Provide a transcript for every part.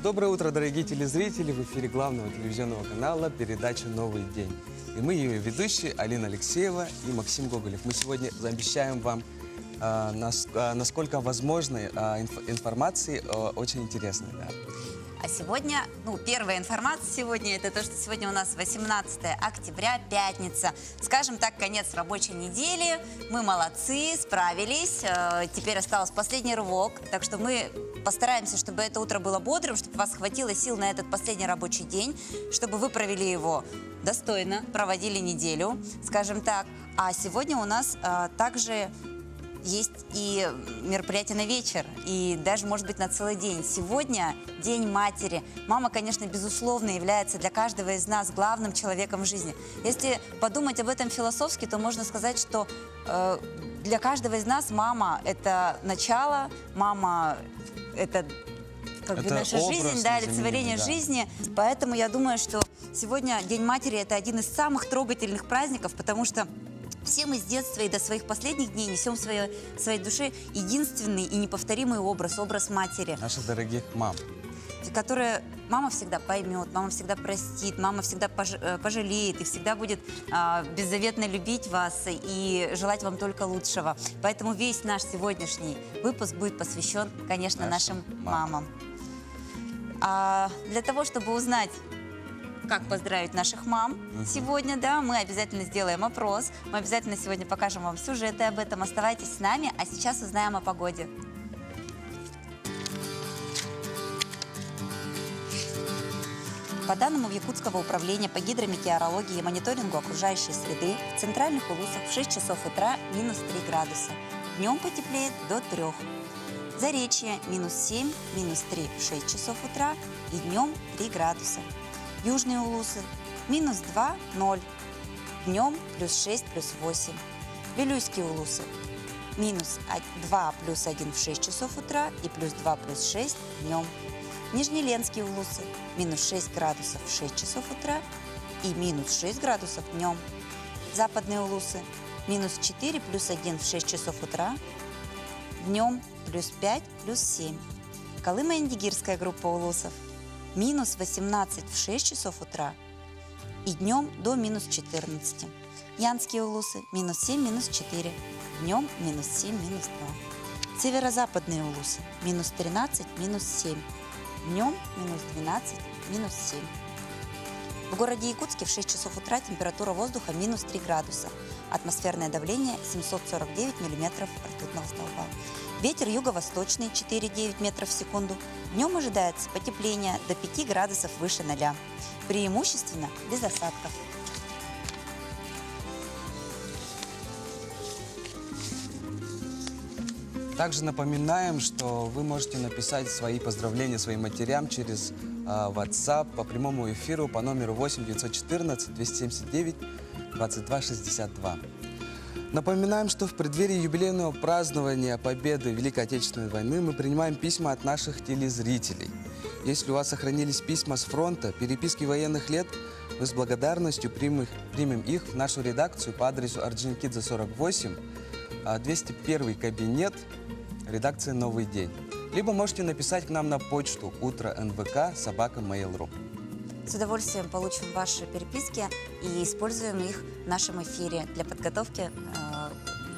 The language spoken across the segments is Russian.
Доброе утро, дорогие телезрители! В эфире главного телевизионного канала передача «Новый день». И мы ее ведущие Алина Алексеева и Максим Гоголев. Мы сегодня обещаем вам, насколько возможно, информации очень интересной. Да. А сегодня, первая информация сегодня, это то, что сегодня у нас 18 октября, пятница. Скажем так, конец рабочей недели. Мы молодцы, справились. Теперь остался последний рывок. Так что мы постараемся, чтобы это утро было бодрым, чтобы у вас хватило сил на этот последний рабочий день, чтобы вы провели его достойно, проводили неделю, скажем так. А сегодня у нас также есть и мероприятие на вечер, и даже, может быть, на целый день. Сегодня День матери. Мама, конечно, безусловно, является для каждого из нас главным человеком в жизни. Если подумать об этом философски, то можно сказать, что для каждого из нас мама – это начало, мама – это наша жизнь, да, олицетворение жизни. Поэтому я думаю, что сегодня День матери – это один из самых трогательных праздников, потому что все мы с детства и до своих последних дней несем в своей душе единственный и неповторимый образ матери. Наших дорогих мам. Которая мама всегда поймет, мама всегда простит, мама всегда пожалеет и всегда будет беззаветно любить вас и желать вам только лучшего. Поэтому весь наш сегодняшний выпуск будет посвящен, конечно, нашим мамам. Для того, чтобы узнать, как поздравить наших мам сегодня, да, мы обязательно сделаем опрос. Мы обязательно сегодня покажем вам сюжеты об этом. Оставайтесь с нами, а сейчас узнаем о погоде. По данным Якутского управления по гидрометеорологии и мониторингу окружающей среды, в центральных улусах в 6 часов утра минус 3 градуса. Днем потеплеет до 3. Заречье минус 7, минус 3 в 6 часов утра и днем 3 градуса. Южные улусы минус 2, 0, днем плюс 6, плюс 8. Вилюйские улусы минус 2, плюс 1 в 6 часов утра и плюс 2, плюс 6 днем. Нижнеленские улусы минус 6 градусов в 6 часов утра и минус 6 градусов днем. Западные улусы минус 4, плюс 1 в 6 часов утра, днем плюс 5, плюс 7. Колымо-Индигирская группа улусов минус 18 в 6 часов утра и днем до минус 14. Янские улусы минус 7, минус 4, днем минус 7, минус 2. Северо-западные улусы минус 13, минус 7, днем минус 12, минус 7. В городе Якутске в 6 часов утра температура воздуха минус 3 градуса, атмосферное давление 749 миллиметров ртутного столба. Ветер юго-восточный 4,9 метров в секунду. Днем ожидается потепление до 5 градусов выше 0. Преимущественно без осадков. Также напоминаем, что вы можете написать свои поздравления своим матерям через WhatsApp по прямому эфиру по номеру 8 914 279 22 62. Напоминаем, что в преддверии юбилейного празднования победы Великой Отечественной войны мы принимаем письма от наших телезрителей. Если у вас сохранились письма с фронта, переписки военных лет, мы с благодарностью примем их в нашу редакцию по адресу Орджоникидзе 48, 201 кабинет, редакция «Новый день». Либо можете написать к нам на почту utro.nvk@mail.ru. С удовольствием получим ваши переписки и используем их в нашем эфире для подготовки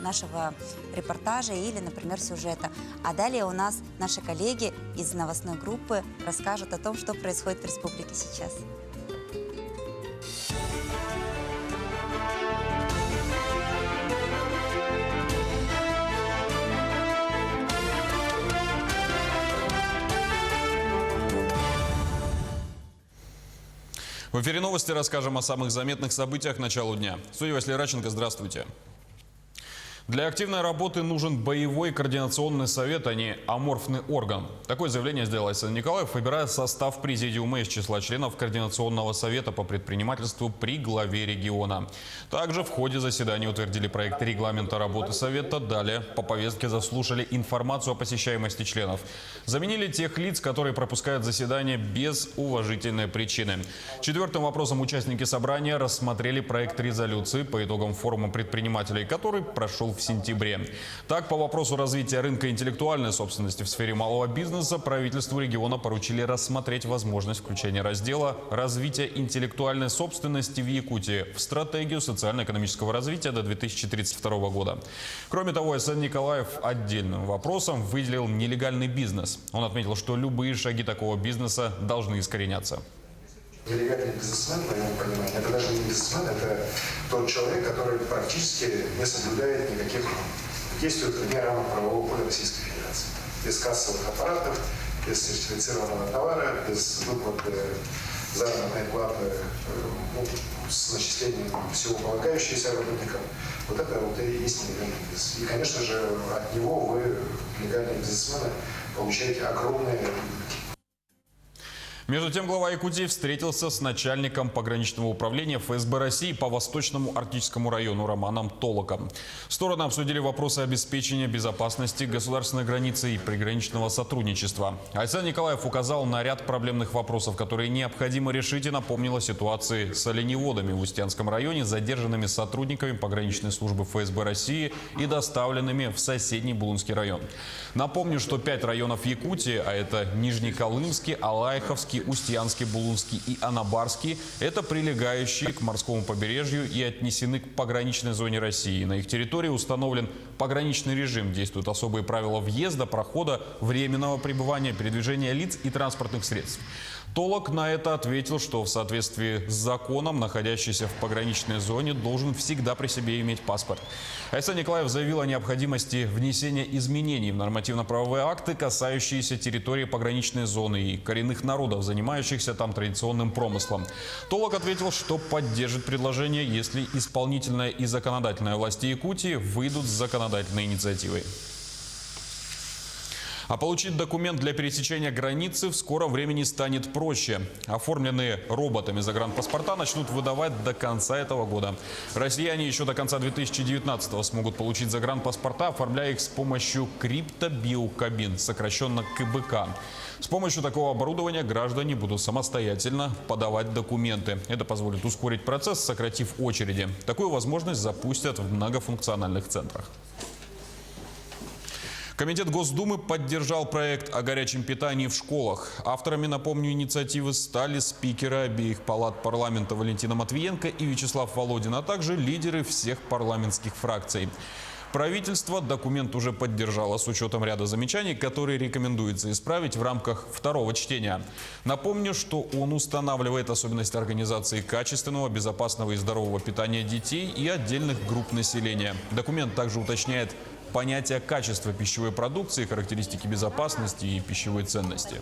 нашего репортажа или, например, сюжета. А далее у нас наши коллеги из новостной группы расскажут о том, что происходит в республике сейчас. В эфире новости расскажем о самых заметных событиях к началу дня. В студии Василий Радченко, здравствуйте. Для активной работы нужен боевой координационный совет, а не аморфный орган. Такое заявление сделал Александр Николаев, выбирая состав президиума из числа членов Координационного совета по предпринимательству при главе региона. Также в ходе заседания утвердили проект регламента работы совета. Далее по повестке заслушали информацию о посещаемости членов. Заменили тех лиц, которые пропускают заседания без уважительной причины. Четвертым вопросом участники собрания рассмотрели проект резолюции по итогам форума предпринимателей, который прошел в в сентябре. Так, по вопросу развития рынка интеллектуальной собственности в сфере малого бизнеса правительству региона поручили рассмотреть возможность включения раздела «Развитие интеллектуальной собственности в Якутии» в стратегию социально-экономического развития до 2032 года. Кроме того, Айсан Николаев отдельным вопросом выделил нелегальный бизнес. Он отметил, что любые шаги такого бизнеса должны искореняться. Нелегальный бизнесмен, по моему пониманию, это даже не бизнесмен, это тот человек, который практически не соблюдает никаких норм. Действует вне рамок правового поля Российской Федерации. Без кассовых аппаратов, без сертифицированного товара, без выплаты заработной платы, с начислением всего полагающегося работникам. Вот это вот и есть нелегальный бизнес. И, конечно же, от него вы, легальные бизнесмены, получаете огромные прибыли. Между тем, глава Якутии встретился с начальником пограничного управления ФСБ России по Восточному Арктическому району Романом Толоком. Стороны обсудили вопросы обеспечения безопасности государственной границы и приграничного сотрудничества. Айсан Николаев указал на ряд проблемных вопросов, которые необходимо решить, и напомнил о ситуации с оленеводами в Устьянском районе, задержанными сотрудниками пограничной службы ФСБ России и доставленными в соседний Булунский район. Напомню, что 5 районов Якутии, а это Нижнеколымский, Алайховский, Устьянский, Булунский и Анабарский, это прилегающие к морскому побережью и отнесены к пограничной зоне России. На их территории установлен пограничный режим. Действуют особые правила въезда, прохода, временного пребывания, передвижения лиц и транспортных средств. Толок на это ответил, что в соответствии с законом, находящийся в пограничной зоне, должен всегда при себе иметь паспорт. Айсан Николаев заявил о необходимости внесения изменений в нормативно-правовые акты, касающиеся территории пограничной зоны и коренных народов, занимающихся там традиционным промыслом. Толок ответил, что поддержит предложение, если исполнительная и законодательная власти Якутии выйдут с законодательной инициативой. А получить документ для пересечения границы в скором времени станет проще. Оформленные роботами загранпаспорта начнут выдавать до конца этого года. Россияне еще до конца 2019-го смогут получить загранпаспорта, оформляя их с помощью криптобиокабин, сокращенно КБК. С помощью такого оборудования граждане будут самостоятельно подавать документы. Это позволит ускорить процесс, сократив очереди. Такую возможность запустят в многофункциональных центрах. Комитет Госдумы поддержал проект о горячем питании в школах. Авторами, напомню, инициативы стали спикеры обеих палат парламента Валентина Матвиенко и Вячеслав Володин, а также лидеры всех парламентских фракций. Правительство документ уже поддержало с учетом ряда замечаний, которые рекомендуется исправить в рамках второго чтения. Напомню, что он устанавливает особенности организации качественного, безопасного и здорового питания детей и отдельных групп населения. Документ также уточняет понятие качества пищевой продукции, характеристики безопасности и пищевой ценности.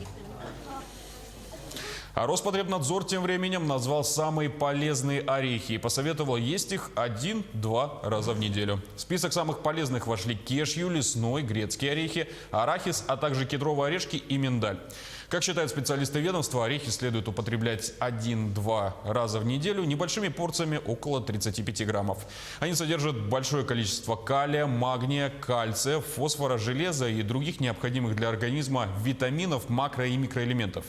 А Роспотребнадзор тем временем назвал самые полезные орехи и посоветовал есть их 1-2 раза в неделю. В список самых полезных вошли кешью, лесной, грецкие орехи, арахис, а также кедровые орешки и миндаль. Как считают специалисты ведомства, орехи следует употреблять 1-2 раза в неделю небольшими порциями около 35 граммов. Они содержат большое количество калия, магния, кальция, фосфора, железа и других необходимых для организма витаминов, макро- и микроэлементов.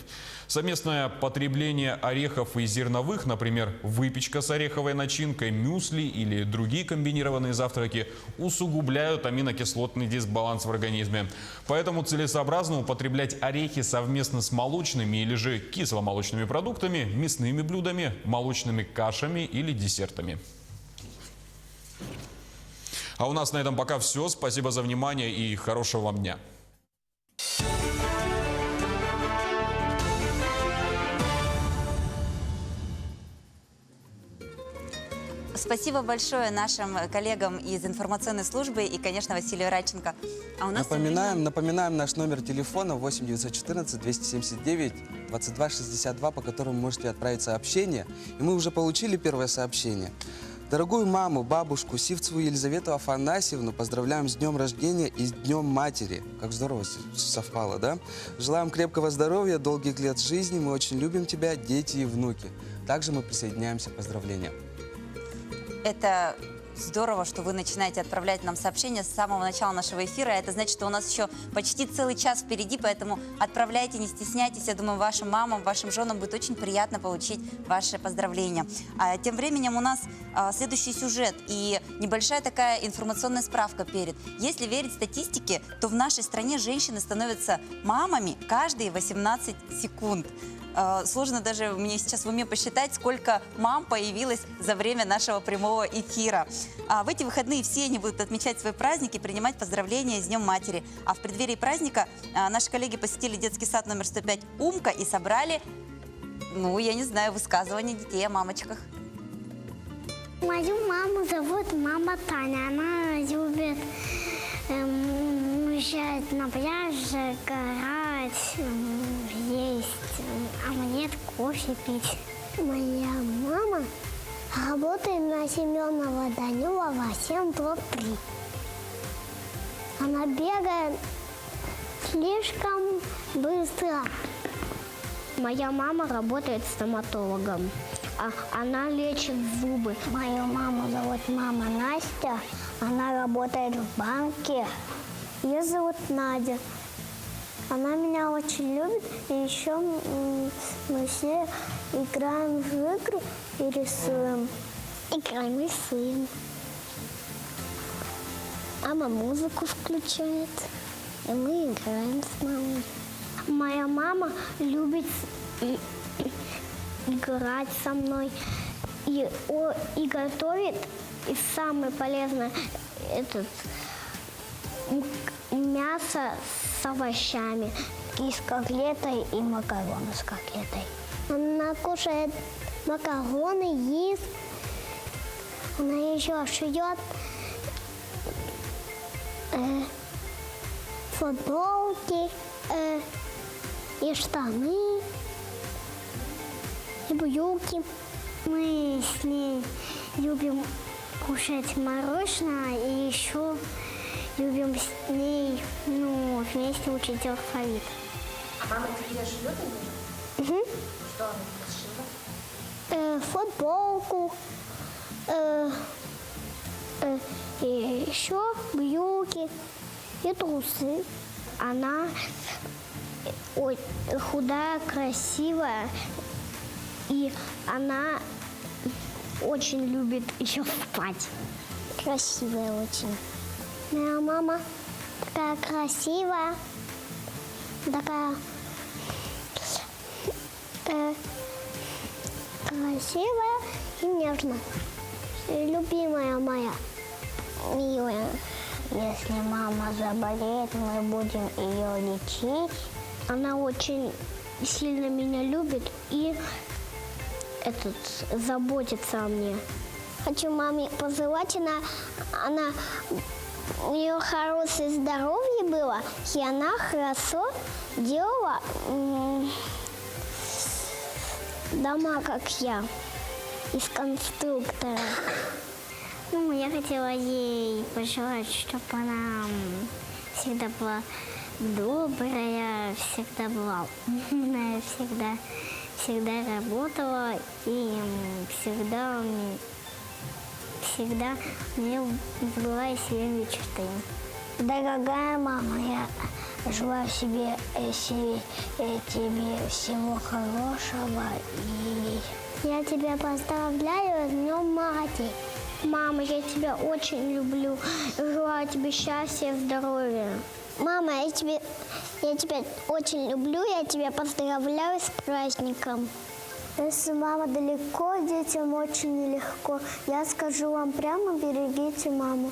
Совместное потребление орехов и зерновых, например, выпечка с ореховой начинкой, мюсли или другие комбинированные завтраки, усугубляют аминокислотный дисбаланс в организме. Поэтому целесообразно употреблять орехи совместно с молочными или же кисломолочными продуктами, мясными блюдами, молочными кашами или десертами. А у нас на этом пока все. Спасибо за внимание и хорошего вам дня. Спасибо большое нашим коллегам из информационной службы и, конечно, Василию Радченко. А у нас Напоминаем наш номер телефона 8 914 279 22 62, по которому можете отправить сообщение. И мы уже получили первое сообщение. Дорогую маму, бабушку Сивцеву Елизавету Афанасьевну поздравляем с днем рождения и с Днем Матери. Как здорово совпало, да? Желаем крепкого здоровья, долгих лет жизни. Мы очень любим тебя, дети и внуки. Также мы присоединяемся к поздравлениям. Это здорово, что вы начинаете отправлять нам сообщения с самого начала нашего эфира. Это значит, что у нас еще почти целый час впереди, поэтому отправляйте, не стесняйтесь. Я думаю, вашим мамам, вашим женам будет очень приятно получить ваши поздравления. А тем временем у нас следующий сюжет и небольшая такая информационная справка перед. Если верить статистике, то в нашей стране женщины становятся мамами каждые 18 секунд. Сложно даже мне сейчас в уме посчитать, сколько мам появилось за время нашего прямого эфира. В эти выходные все они будут отмечать свой праздник и принимать поздравления с Днем Матери. А в преддверии праздника наши коллеги посетили детский сад номер 105 «Умка» и собрали, ну, я не знаю, высказывания детей о мамочках. Мою маму зовут мама Таня. Она любит уезжать на пляж, гулять, есть, а мне кофе пить. Моя мама работает на Семенова Данилова 7-3. Она бегает слишком быстро. Моя мама работает стоматологом. Она лечит зубы. Мою маму зовут мама Настя. Она работает в банке. Ее зовут Надя. Она меня очень любит. И еще мы все играем в игры и рисуем. Играем и рисуем. Мама музыку включает. И мы играем с мамой. Моя мама любит играть со мной и готовит. И самое полезное мясо с овощами, и с котлетой, и макароны с котлетой. Она кушает макароны, ест. Она еще шьет футболки, и штаны, и брюки. Мы с ней любим кушать мороженое и еще любим с ней вместе учить алфавит. А мама где живет или? Угу. Что она шила? Футболку, и еще брюки и трусы. Она худая, красивая, и она очень любит еще спать. Красивая очень. Моя мама такая красивая, такая красивая и нежная. Любимая моя, милая. Если мама заболеет, мы будем ее лечить. Она очень сильно меня любит и заботится о мне. Хочу маме пожелать, у нее хорошее здоровье было, и она хорошо делала дома, как я, из конструктора. Я хотела ей пожелать, чтобы она всегда была добрая, всегда была умная, всегда работала и всегда мне сбывая себе мечты. Дорогая мама, я желаю тебе всего хорошего. И я тебя поздравляю с Днем Матери. Мама, я тебя очень люблю. Желаю тебе счастья и здоровья. Мама, я тебя очень люблю. Я тебя поздравляю с праздником. Если мама далеко, детям очень нелегко. Я скажу вам прямо, берегите маму.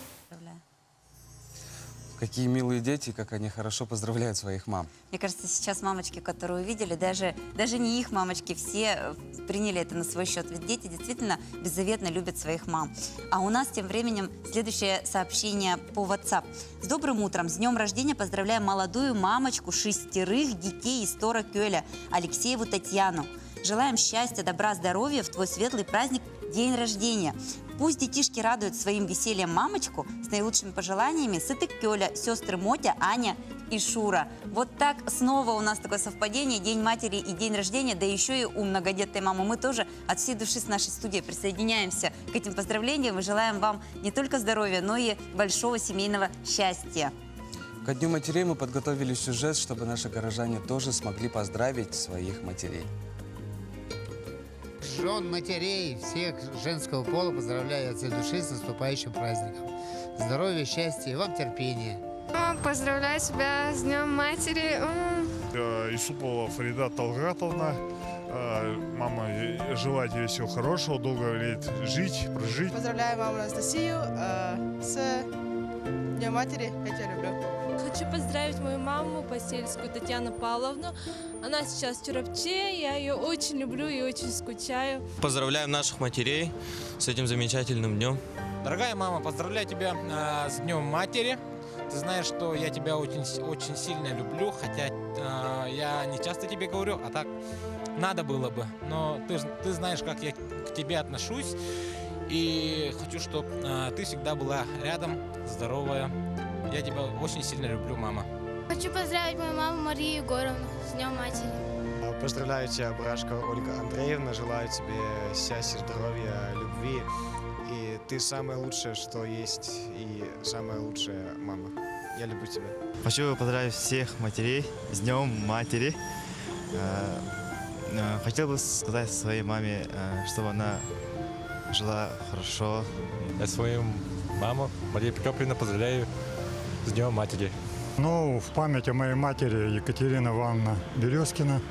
Какие милые дети, как они хорошо поздравляют своих мам. Мне кажется, сейчас мамочки, которые увидели, даже не их мамочки, все приняли это на свой счет. Ведь дети действительно беззаветно любят своих мам. А у нас тем временем следующее сообщение по WhatsApp. С добрым утром, с днем рождения поздравляем молодую мамочку 6 детей из Тора Кёля, Алексееву Татьяну. Желаем счастья, добра, здоровья в твой светлый праздник, день рождения. Пусть детишки радуют своим весельем мамочку. С наилучшими пожеланиями с Кёля, сестры Мотя, Аня и Шура. Вот так снова у нас такое совпадение, День матери и день рождения, да еще и у многодетной мамы. Мы тоже от всей души с нашей студией присоединяемся к этим поздравлениям и желаем вам не только здоровья, но и большого семейного счастья. Ко Дню матерей мы подготовили сюжет, чтобы наши горожане тоже смогли поздравить своих матерей. Жен, матерей, всех женского пола поздравляю от всей души с наступающим праздником. Здоровья, счастья и вам терпения. Поздравляю тебя с Днем матери. Исупова Фарида Талгатовна. Мама, желаю тебе всего хорошего, долго лет жить, прожить. Поздравляю маму Анастасию с Днем матери. Я тебя люблю. Хочу поздравить мою маму Посельскую Татьяну Павловну. Она сейчас в Чурапче, я ее очень люблю и очень скучаю. Поздравляем наших матерей с этим замечательным днем. Дорогая мама, поздравляю тебя с Днем матери. Ты знаешь, что я тебя очень сильно люблю, хотя я не часто тебе говорю, а так надо было бы. Но ты знаешь, как я к тебе отношусь. И хочу, чтобы ты всегда была рядом, здоровая. Я тебя очень сильно люблю, мама. Хочу поздравить мою маму Марию Егоровну с Днем матери. Поздравляю тебя, Брашко Ольга Андреевна. Желаю тебе счастья, здоровья, любви. И ты самое лучшее, что есть, и самая лучшая мама. Я люблю тебя. Хочу поздравить всех матерей с Днем матери. Хотел бы сказать своей маме, чтобы она жила хорошо. Я свою маму Марию Прокопьевну поздравляю с Днем матери. Ну, в память о моей матери Екатерина Ивановна Березкина.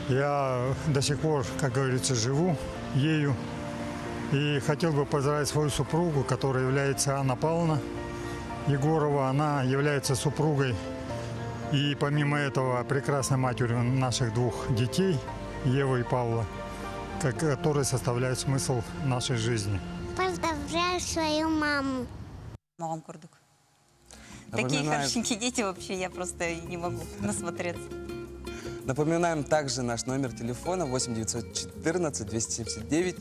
Я до сих пор, как говорится, живу ею. И хотел бы поздравить свою супругу, которая является Анна Павловна Егорова. Она является супругой и, помимо этого, прекрасной матерью наших двух детей, Евы и Павла, которые составляют смысл нашей жизни. Поздравляю свою маму. Мам Курдук. Такие хорошенькие дети вообще, я просто не могу насмотреться. Напоминаем также наш номер телефона 8 914 279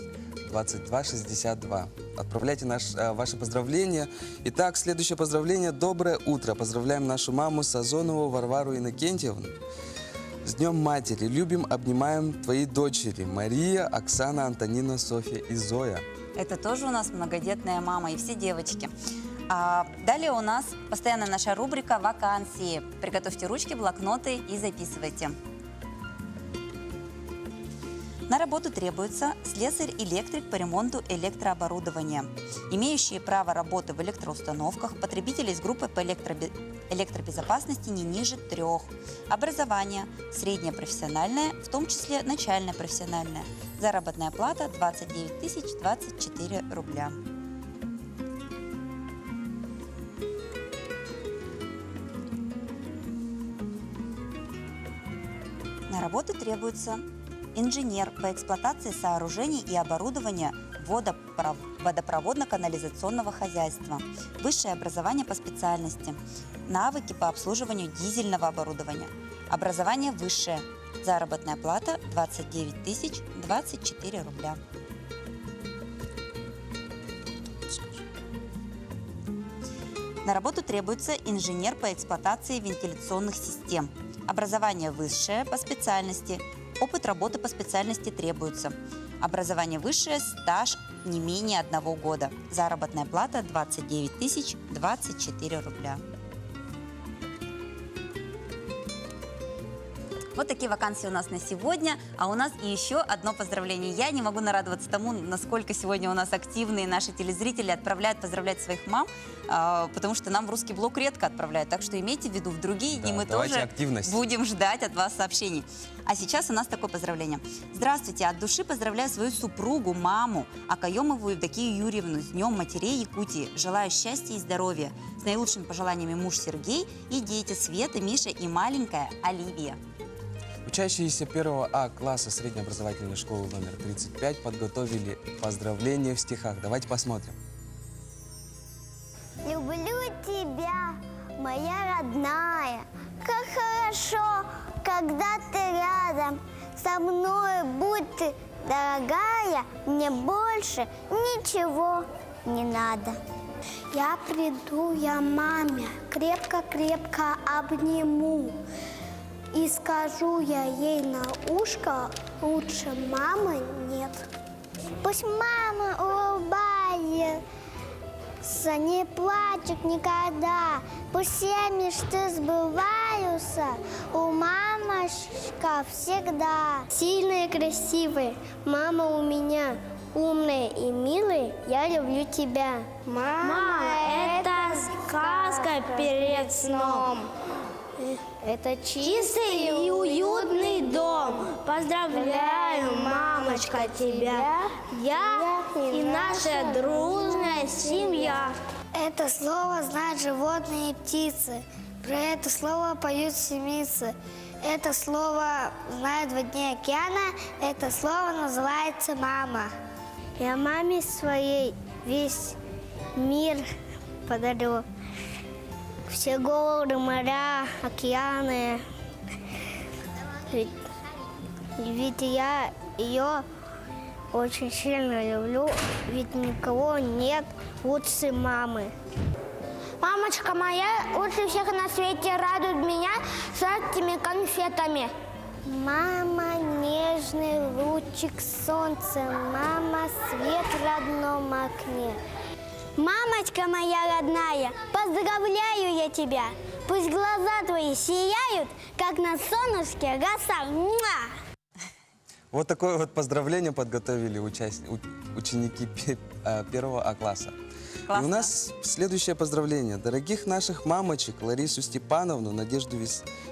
22 62. Отправляйте ваши поздравления. Итак, следующее поздравление. Доброе утро. Поздравляем нашу маму Сазонову Варвару Иннокентьевну. С Днем матери. Любим, обнимаем твои дочери Мария, Оксана, Антонина, Софья и Зоя. Это тоже у нас многодетная мама и все девочки. Далее у нас постоянно наша рубрика «Вакансии». Приготовьте ручки, блокноты и записывайте. На работу требуется слесарь-электрик по ремонту электрооборудования, имеющие право работы в электроустановках, потребители из группы по электробезопасности не ниже 3. Образование среднее профессиональное, в том числе начальное профессиональное. Заработная плата 29 024 рубля. На работу требуется инженер по эксплуатации сооружений и оборудования водопроводно-канализационного хозяйства, высшее образование по специальности, навыки по обслуживанию дизельного оборудования, образование высшее, заработная плата 29 024 рубля. На работу требуется инженер по эксплуатации вентиляционных систем, образование высшее по специальности, опыт работы по специальности требуется. Образование высшее, стаж не менее 1 года. Заработная плата 29 024 рубля. Вот такие вакансии у нас на сегодня. А у нас и еще одно поздравление. Я не могу нарадоваться тому, насколько сегодня у нас активные наши телезрители отправляют поздравлять своих мам, потому что нам в русский блок редко отправляют. Так что имейте в виду, в другие дни мы тоже будем ждать от вас сообщений. А сейчас у нас такое поздравление. Здравствуйте, от души поздравляю свою супругу, маму Акаемову Евдокию Юрьевну с Днем матерей Якутии. Желаю счастья и здоровья. С наилучшими пожеланиями муж Сергей и дети Света, Миша и маленькая Оливия. Учащиеся 1 А класса среднеобразовательной школы номер 35 подготовили поздравления в стихах. Давайте посмотрим. Люблю тебя, моя родная. Как хорошо, когда ты рядом. Со мной будь ты, дорогая, мне больше ничего не надо. Я приду, я маме крепко-крепко обниму. И скажу я ей на ушко, лучше мамы нет. Пусть мама улыбается, не плачет никогда. Пусть все мечты сбываются у мамочка всегда. Сильная и красивая, мама у меня умная и милая, я люблю тебя. Мама, это сказка перед сном. Это чистый и уютный дом. Поздравляю, мамочка, тебя, я и наша дружная семья. Это слово знают животные и птицы. Про это слово поют синицы. Это слово знают во дне океана. Это слово называется мама. Я маме своей весь мир подарю. Все горы, моря, океаны. Ведь я ее очень сильно люблю, ведь никого нет лучше мамы. Мамочка моя лучше всех на свете радует меня сладкими конфетами. Мама, нежный лучик солнца, мама, свет в родном окне. Мамочка моя родная, поздравляю я тебя. Пусть глаза твои сияют, как на солнышке роса. Вот такое вот поздравление подготовили ученики первого А класса. И у нас следующее поздравление. Дорогих наших мамочек Ларису Степановну, Надежду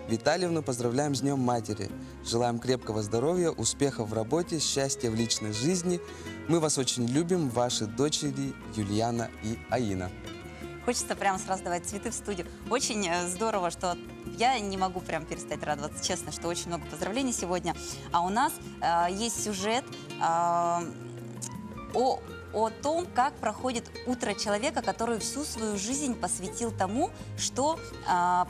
Витальевну поздравляем с Днем Матери. Желаем крепкого здоровья, успехов в работе, счастья в личной жизни. Мы вас очень любим, ваши дочери Юлиана и Аина. Хочется прямо сразу давать цветы в студию. Очень здорово, что я не могу прям перестать радоваться, честно, что очень много поздравлений сегодня. А у нас есть сюжет о том, как проходит утро человека, который всю свою жизнь посвятил тому, что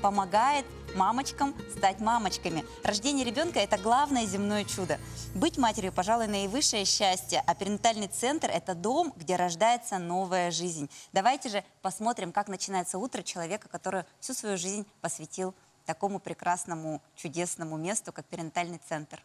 помогает мамочкам стать мамочками. Рождение ребенка – это главное земное чудо. Быть матерью, пожалуй, наивысшее счастье, а перинатальный центр – это дом, где рождается новая жизнь. Давайте же посмотрим, как начинается утро человека, который всю свою жизнь посвятил такому прекрасному, чудесному месту, как перинатальный центр.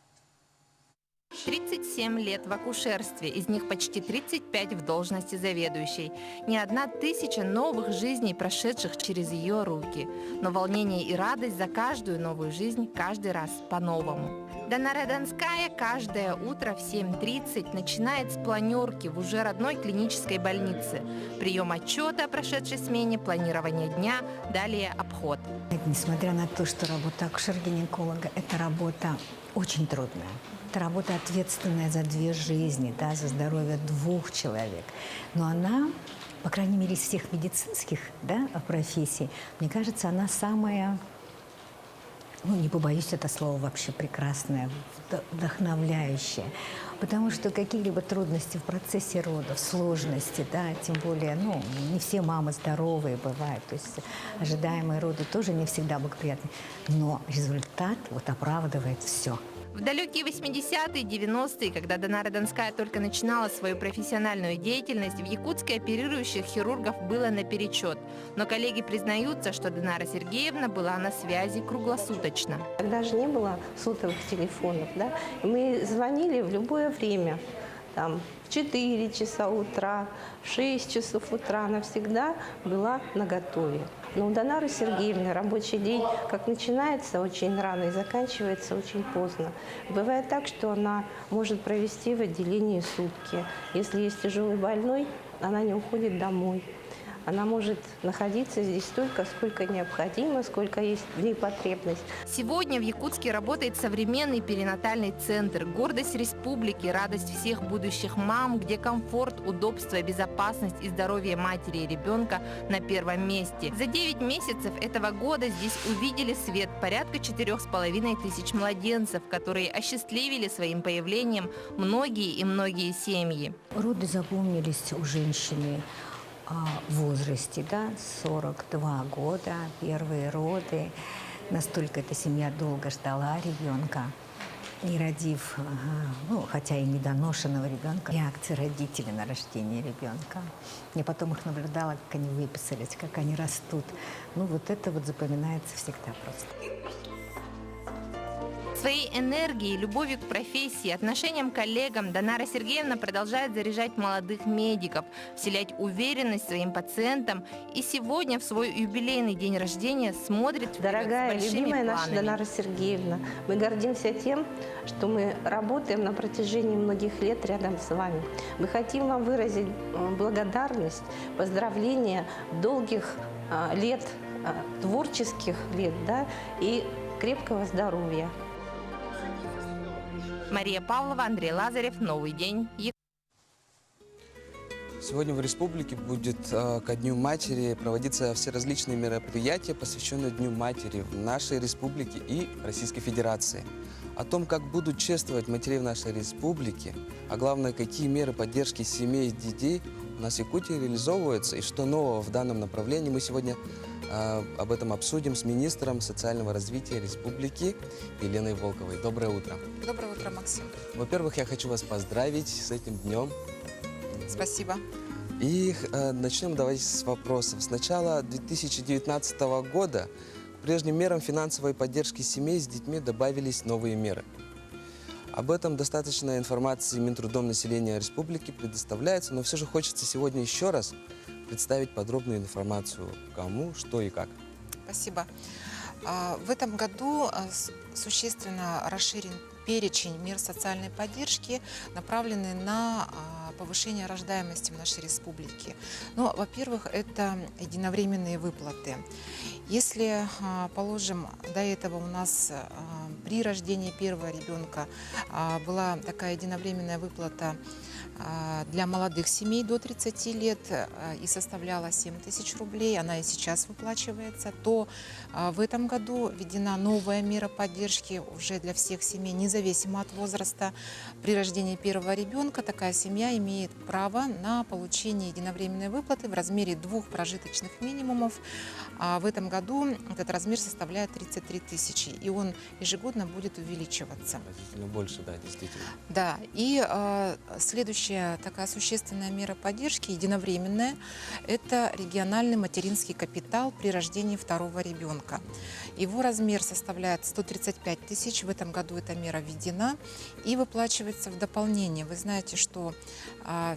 37 лет в акушерстве, из них почти 35 в должности заведующей. Не 1000 новых жизней, прошедших через ее руки. Но волнение и радость за каждую новую жизнь каждый раз по-новому. Данара Донская каждое утро в 7:30 начинает с планерки в уже родной клинической больнице. Прием отчета о прошедшей смене, планирование дня, далее обход. Несмотря на то, что работа акушер-гинеколога – это работа очень трудная. Это работа ответственная за 2 жизни, да, за здоровье 2 человек. Но она, по крайней мере, из всех медицинских, да, профессий, мне кажется, она самая, ну, не побоюсь это слова, вообще прекрасная, вдохновляющая. Потому что какие-либо трудности в процессе родов, сложности, да, тем более, ну, не все мамы здоровые бывают, то есть ожидаемые роды тоже не всегда благоприятны. Но результат вот оправдывает все. В далекие 80-е, 90-е, когда Данара Донская только начинала свою профессиональную деятельность, в Якутске оперирующих хирургов было наперечет. Но коллеги признаются, что Данара Сергеевна была на связи круглосуточно. Тогда же не было сотовых телефонов, да? Мы звонили в любое время. Там, в 4 часа утра, в 6 часов утра она всегда была наготове. Но у Данары Сергеевны рабочий день как начинается очень рано и заканчивается очень поздно. Бывает так, что она может провести в отделении сутки. Если есть тяжелый больной, она не уходит домой. Она может находиться здесь столько, сколько необходимо, сколько есть в ней потребность. Сегодня в Якутске работает современный перинатальный центр, гордость республики, радость всех будущих мам, где комфорт, удобство, безопасность и здоровье матери и ребенка на первом месте. За 9 месяцев этого года здесь увидели свет порядка 4500 младенцев, которые осчастливили своим появлением многие и многие семьи. Роды запомнились у женщины в возрасте, да, 42 года, первые роды. Настолько эта семья долго ждала ребенка. не родив, ну, хотя и недоношенного ребенка, реакции родителей на рождение ребенка. Я потом их наблюдала, как они выписались, как они растут. Ну, вот это вот запоминается всегда просто. Своей энергией, любовью к профессии, отношением к коллегам Данара Сергеевна продолжает заряжать молодых медиков, вселять уверенность своим пациентам и сегодня в свой юбилейный день рождения смотрит вперед Дорогая, с большими любимая наша планами. Данара Сергеевна, мы гордимся тем, что мы работаем на протяжении многих лет рядом с вами. Мы хотим вам выразить благодарность, поздравления долгих лет, творческих лет, да, и крепкого здоровья. Мария Павлова, Андрей Лазарев, «Новый день». Сегодня в республике будет ко Дню матери проводиться все различные мероприятия, посвященные Дню матери в нашей республике и Российской Федерации. О том, как будут чествовать матерей в нашей республике, а главное, какие меры поддержки семей и детей у нас в Якутии реализовываются и что нового в данном направлении, мы сегодня об этом обсудим с министром социального развития республики Еленой Волковой. Доброе утро. Доброе утро, Максим. Во-первых, я хочу вас поздравить с этим днем. Спасибо. И начнем давайте с вопросов. С начала 2019 года к прежним мерам финансовой поддержки семей с детьми добавились новые меры. Об этом достаточно информации Минтрудом населения республики предоставляется, но все же хочется сегодня еще раз представить подробную информацию, кому, что и как. Спасибо. В этом году существенно расширен перечень мер социальной поддержки, направленный на повышение рождаемости в нашей республике. Ну, во-первых, это единовременные выплаты. Если, положим, до этого у нас при рождении первого ребенка была такая единовременная выплата для молодых семей до 30 лет и составляла 7 тысяч рублей, она и сейчас выплачивается, то в этом году введена новая мера поддержки уже для всех семей, независимо от возраста. При рождении первого ребенка такая семья имеет право на получение единовременной выплаты в размере 2 прожиточных минимумов. В этом году этот размер составляет 33 тысячи, и он ежегодно будет увеличиваться. Значительно больше, да, действительно. Да, и следующая такая существенная мера поддержки, единовременная, это региональный материнский капитал при рождении второго ребенка. Его размер составляет 135 тысяч, в этом году эта мера введена и выплачивается в дополнение. Вы знаете, что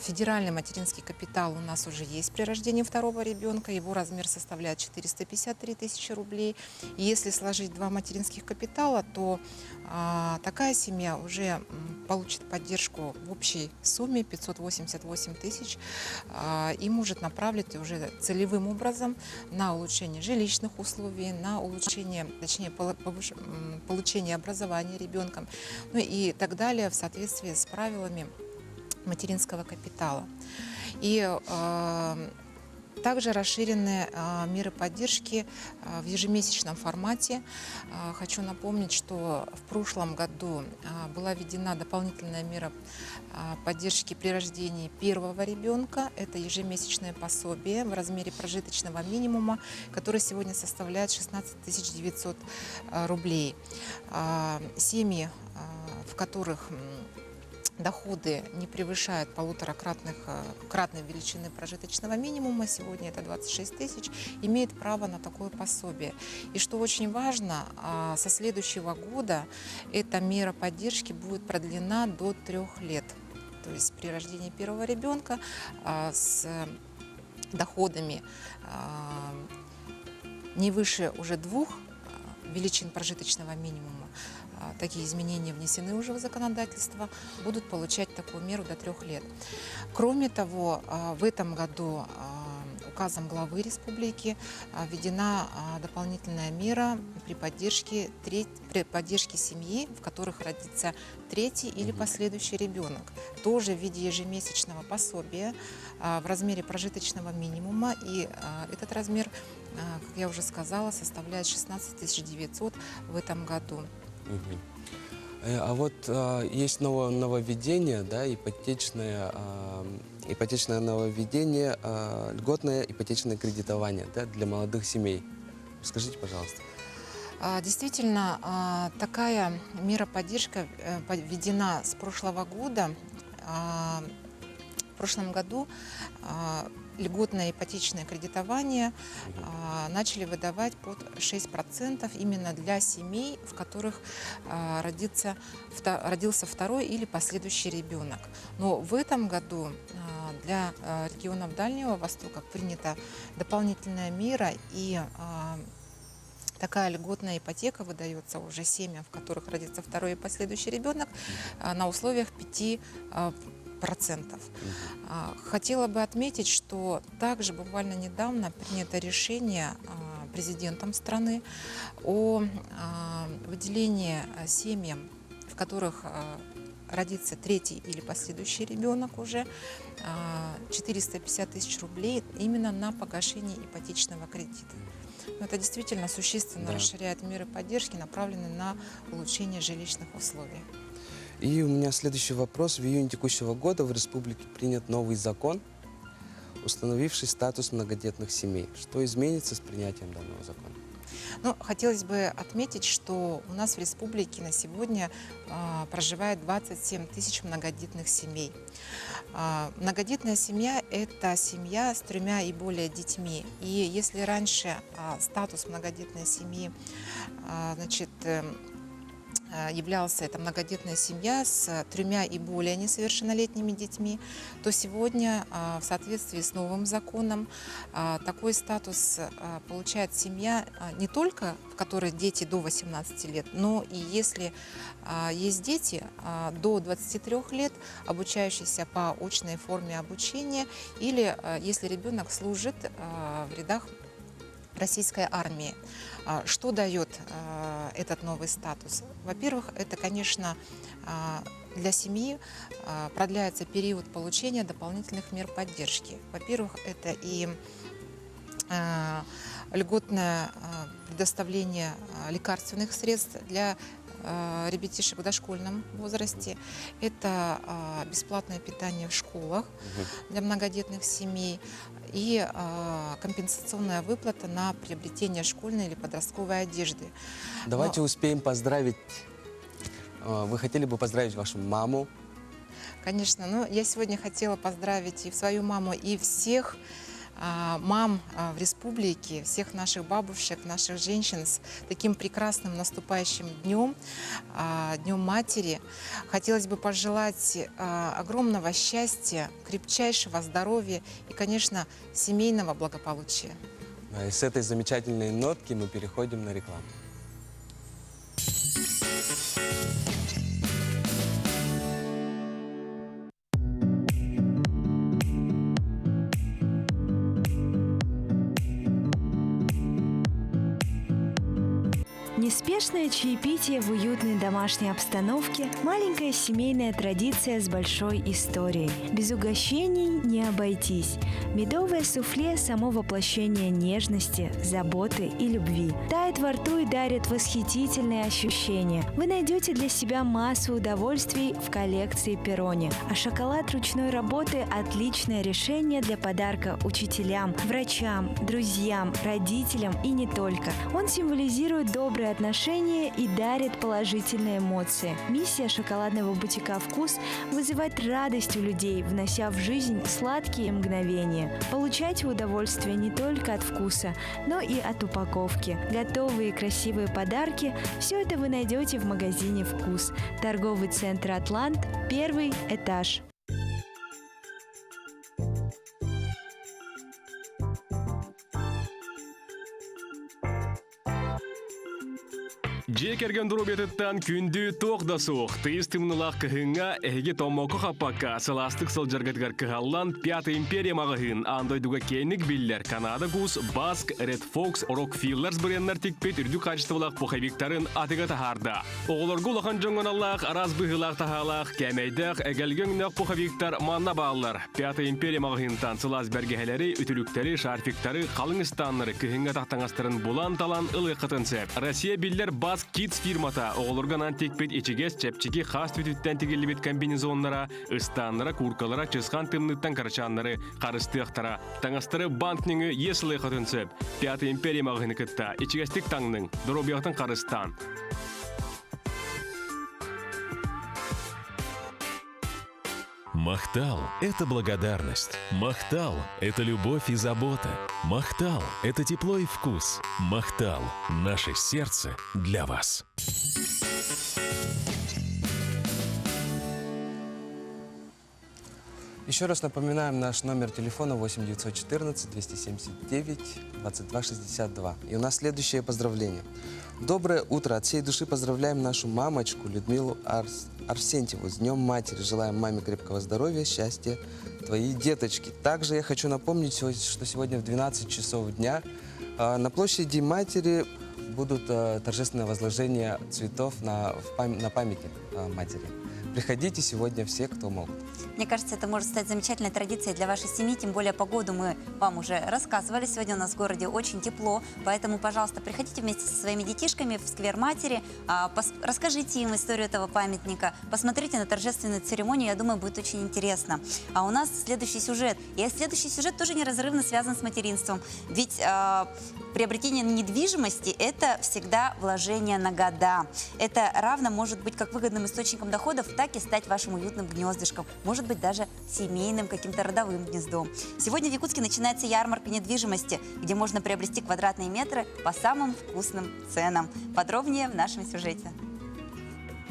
федеральный материнский капитал у нас уже есть при рождении второго ребенка, его размер составляет 453 тысячи рублей. И если сложить 2 материнских капитала, то такая семья уже получит поддержку в общей сумме 588 тысяч и может направить уже целевым образом на улучшение жилищных условий, на улучшение, точнее, получение образования ребенком, ну и так далее в соответствии с правилами материнского капитала. И также расширены меры поддержки в ежемесячном формате. Хочу напомнить, что в прошлом году была введена дополнительная мера поддержки при рождении первого ребенка. Это ежемесячное пособие в размере прожиточного минимума, который сегодня составляет 16 900 рублей. Семьи, в которых доходы не превышают кратной величины прожиточного минимума, сегодня это 26 тысяч, имеет право на такое пособие. И что очень важно, со следующего года эта мера поддержки будет продлена до 3 лет. То есть при рождении первого ребенка с доходами не выше уже 2 величин прожиточного минимума, такие изменения внесены уже в законодательство, будут получать такую меру до 3 лет. Кроме того, в этом году указом главы республики введена дополнительная мера при поддержке семьи, в которых родится 3-й или последующий ребенок. Тоже в виде ежемесячного пособия в размере прожиточного минимума. И этот размер, как я уже сказала, составляет 16 900 в этом году. А вот есть нововведение, да, ипотечное нововведение, льготное ипотечное кредитование, да, для молодых семей. Скажите, пожалуйста. Действительно, такая мера поддержки введена с прошлого года. В прошлом году льготное ипотечное кредитование начали выдавать под 6% именно для семей, в которых родился второй или последующий ребенок. Но в этом году для регионов Дальнего Востока принята дополнительная мера, и такая льготная ипотека выдается уже семьям, в которых родится второй и последующий ребенок, на условиях 5%. Хотела бы отметить, что также буквально недавно принято решение президентом страны о выделении семьям, в которых родится третий или последующий ребенок, уже 450 тысяч рублей именно на погашение ипотечного кредита. Это действительно существенно расширяет меры поддержки, направленные на улучшение жилищных условий. И у меня следующий вопрос. В июне текущего года в республике принят новый закон, установивший статус многодетных семей. Что изменится с принятием данного закона? Ну, хотелось бы отметить, что у нас в республике на сегодня проживает 27 тысяч многодетных семей. Многодетная семья – это семья с 3 и более детьми. И если раньше статус многодетной семьи, являлся это многодетная семья с 3 и более несовершеннолетними детьми, то сегодня в соответствии с новым законом такой статус получает семья не только, в которой дети до 18 лет, но и если есть дети до 23 лет, обучающиеся по очной форме обучения, или если ребенок служит в рядах российской армии. Что дает этот новый статус? Во-первых, это, конечно, для семьи продляется период получения дополнительных мер поддержки. Во-первых, это и льготное предоставление лекарственных средств для ребятишек в дошкольном возрасте. Это бесплатное питание в школах для многодетных семей и компенсационная выплата на приобретение школьной или подростковой одежды. Давайте успеем поздравить. Вы хотели бы поздравить вашу маму? Конечно. Но я сегодня хотела поздравить и свою маму, и всех мам в республике, всех наших бабушек, наших женщин с таким прекрасным наступающим днем, Днем Матери. Хотелось бы пожелать огромного счастья, крепчайшего здоровья и, конечно, семейного благополучия. И с этой замечательной нотки мы переходим на рекламу. Неспешное чаепитие в уютной домашней обстановке – маленькая семейная традиция с большой историей. Без угощений не обойтись. Медовое суфле – само воплощение нежности, заботы и любви. Тает во рту и дарит восхитительные ощущения. Вы найдете для себя массу удовольствий в коллекции Перони. А шоколад ручной работы – отличное решение для подарка учителям, врачам, друзьям, родителям и не только. Он символизирует добрые отношения и дарит положительные эмоции. Миссия шоколадного бутика «Вкус» – вызывать радость у людей, внося в жизнь сладкие мгновения. Получайте удовольствие не только от вкуса, но и от упаковки. Готовые красивые подарки – все это вы найдете в магазине «Вкус». Торговый центр «Атлант», 1 этаж. Жекерген дұрубетіттен күнді тоқда соқ. Тыйыз тымнылақ кіхінға әйге томоқы қаппаққа сыластық сылжарғатығар кіхаллан 5 империя мағығын андойдуға кенік биллер Канада Гус, Баск, Ред Фокс, Рокфиллерс бреннер тикпет үрді қачтывылақ бұқайбектарын атыға тахарда. Оғылырғы ұлақан жоңғаналақ, араз бұғылақ тахалақ, кәмейдақ, әгелгеннақ бұқайбектар манна бағылар. 5 империя мағығынтан сылаз бәргәхелері, үтіліктері, шарфиктары, қалыңыстанлары кіхінға тақтаңастырын бұлан талан ылы қытын сәп. Россия биллер Баск Kids фирмата оғылырғанан текпет ечегес чәпчеке қас түтіттен тегелі комбинезонлара, ыстанлара, куркалара, чысқан тымныттан карчанлары, қарысты ақтара, таңастыры банкныңы есілі қатынсып, Пятый империя мағыны кітта, ечегестік таңның, дұробияқтың қарыстан. Махтал – это благодарность. Махтал – это любовь и забота. Махтал – это тепло и вкус. Махтал – наше сердце для вас. Еще раз напоминаем наш номер телефона 8 914 279 22 62. И у нас следующее поздравление. Доброе утро. От всей души поздравляем нашу мамочку Людмилу Арсентьеву. С Днем Матери. Желаем маме крепкого здоровья, счастья, твои деточки. Также я хочу напомнить, что сегодня в 12 часов дня на площади Матери будут торжественное возложение цветов на памятник матери. Приходите сегодня все, кто могут. Мне кажется, это может стать замечательной традицией для вашей семьи, тем более погоду мы вам уже рассказывали. Сегодня у нас в городе очень тепло, поэтому, пожалуйста, приходите вместе со своими детишками в сквер Матери, расскажите им историю этого памятника, посмотрите на торжественную церемонию, я думаю, будет очень интересно. А у нас следующий сюжет. И следующий сюжет тоже неразрывно связан с материнством, ведь приобретение недвижимости – это всегда вложение на года. Это равно может быть как выгодным источником доходов, так и стать вашим уютным гнездышком, может быть даже семейным каким-то родовым гнездом. Сегодня в Якутске начинается ярмарка недвижимости, где можно приобрести квадратные метры по самым вкусным ценам. Подробнее в нашем сюжете.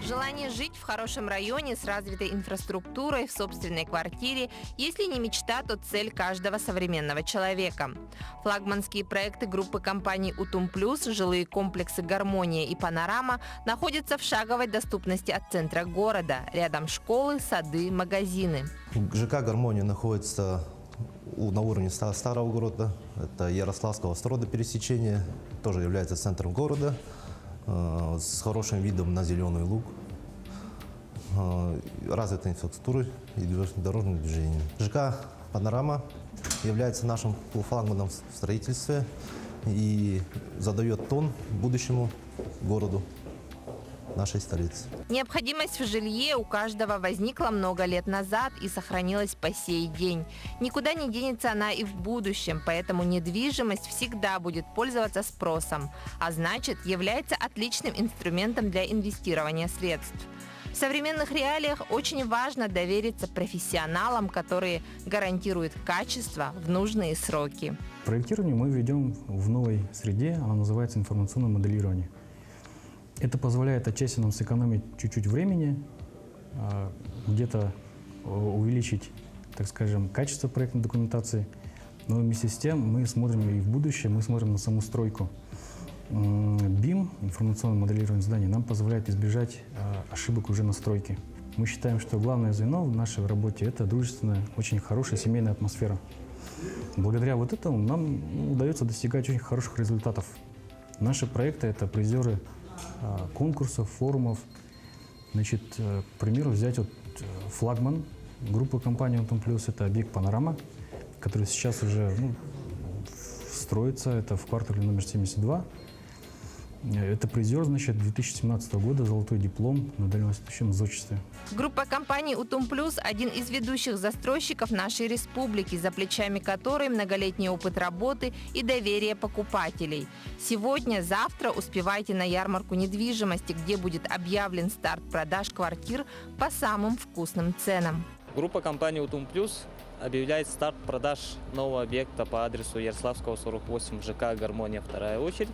Желание жить в хорошем районе с развитой инфраструктурой в собственной квартире, если не мечта, то цель каждого современного человека. Флагманские проекты группы компаний «Утум Плюс», жилые комплексы «Гармония» и «Панорама» находятся в шаговой доступности от центра города. Рядом школы, сады, магазины. ЖК «Гармония» находится на уровне старого города. Это Ярославского строда пересечения, тоже является центром города, с хорошим видом на зеленый луг, развитой инфраструктурой и дорожным движением. ЖК «Панорама» является нашим флагманом в строительстве и задает тон будущему городу нашей столицы. Необходимость в жилье у каждого возникла много лет назад и сохранилась по сей день. Никуда не денется она и в будущем, поэтому недвижимость всегда будет пользоваться спросом, а значит, является отличным инструментом для инвестирования средств. В современных реалиях очень важно довериться профессионалам, которые гарантируют качество в нужные сроки. Проектирование мы ведем в новой среде, она называется информационное моделирование. Это позволяет отчасти нам сэкономить чуть-чуть времени, где-то увеличить, так скажем, качество проектной документации, но вместе с тем мы смотрим и в будущее, мы смотрим на саму стройку. BIM, информационное моделирование зданий, нам позволяет избежать ошибок уже на стройке. Мы считаем, что главное звено в нашей работе – это дружественная, очень хорошая семейная атмосфера. Благодаря вот этому нам удается достигать очень хороших результатов. Наши проекты – это призеры конкурсов, форумов. Значит, к примеру, взять вот флагман группы компании «Утум Плюс» – это объект «Панорама», который сейчас уже строится, это в квартале номер 72. Это призер, значит, 2017 года, золотой диплом на дальневосточном зодчестве. Группа компаний «Утум Плюс» – один из ведущих застройщиков нашей республики, за плечами которой многолетний опыт работы и доверие покупателей. Сегодня, завтра успевайте на ярмарку недвижимости, где будет объявлен старт продаж квартир по самым вкусным ценам. Группа компаний «Утум Плюс» объявляет старт продаж нового объекта по адресу Ярославского 48, ЖК «Гармония», вторая очередь,